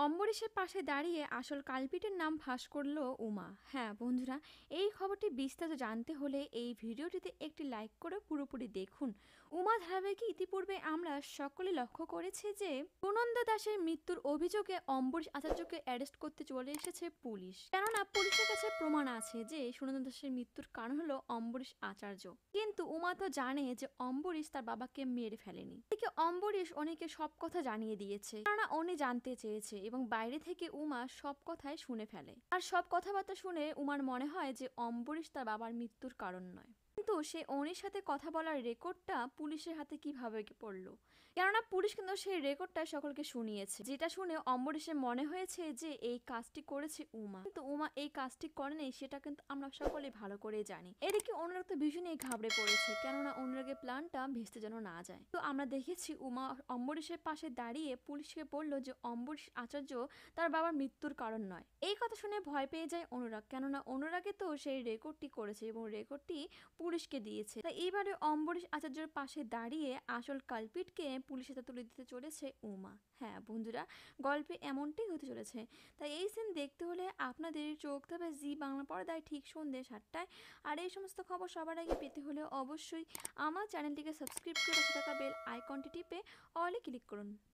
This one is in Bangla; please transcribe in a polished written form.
অম্বরীশের পাশে দাঁড়িয়ে আসল কালপিটের নাম ফাঁস করল উমা। হ্যাঁ বন্ধুরা, এই খবরটি বিস্তারিত জানতে হলে এই ভিডিওটিতে একটি লাইক করে পুরোপুরি দেখুন। উমা ধারাবাহিকে ইতিপূর্বে আমরা সকলে লক্ষ্য করেছি যে সুনন্দা দাসের মৃত্যুর অভিযোগে অম্বরীশ আচার্যকে অ্যারেস্ট করতে চলে এসেছে পুলিশ। কেননা পুলিশের কাছে প্রমাণ আছে যে সুনন্দা দাসের মৃত্যুর কারণ হলো অম্বরীশ আচার্য। কিন্তু উমা তো জানে যে অম্বরীশ তার বাবাকে মেরে ফেলেনি। এদিকে অম্বরীশ অনেকে সব কথা জানিয়ে দিয়েছে, কেননা উনি জানতে চেয়েছে এবং বাইরে থেকে উমা সব কথাই শুনে ফেলে। আর সব কথাবার্তা শুনে উমার মনে হয় যে অম্বরীশ তার বাবার মৃত্যুর কারণ নয়। কিন্তু সে অনির সাথে কথা বলার রেকর্ডটা পুলিশের হাতে কিভাবে পড়লো? কেননা পুলিশ কিন্তু সেই রেকর্ডটা সকলকে শুনিয়েছে, যেটা শুনে অম্বরীশের মনে হয়েছে যে এই কাজটি করেছে উমা। কিন্তু উমা এই কাজটি করেনি, সেটা কিন্তু আমরা সকলে ভালো করে জানি। এদিকে অনুরাগ তো ভীষণই ঘাবড়ে পড়েছে, কেননা অনুরাগের প্ল্যানটা ভেস্তে যেন না যায়। তো আমরা দেখেছি উমা অম্বরীশের পাশে দাঁড়িয়ে পুলিশকে বলল যে অম্বরীশ আচার্য তার বাবার মৃত্যুর কারণ নয়। এই কথা শুনে ভয় পেয়ে যায় অনুরাগ, কেননা অনুরাগে তো সেই রেকর্ডটি করেছে এবং রেকর্ডটি পুলিশকে দিয়েছে। তাই এইবারে অম্বরীশ আচার্যের পাশে দাঁড়িয়ে আসল কালপিটকে পুলিশের হাতে তুলে দিতে চলেছে উমা। হ্যাঁ বন্ধুরা, গল্পে এমনটাই হতে চলেছে। তাই এই সিন দেখতে হলে আপনাদের চোখ থাকবে জি বাংলা পর্দায় ঠিক সন্ধ্যে 7টায়। আর এই সমস্ত খবর সবার আগে পেতে হলে অবশ্যই আমার চ্যানেলটিকে সাবস্ক্রাইব করে পাশে থাকা বেল আইকনটি টিপে অলে ক্লিক করুন।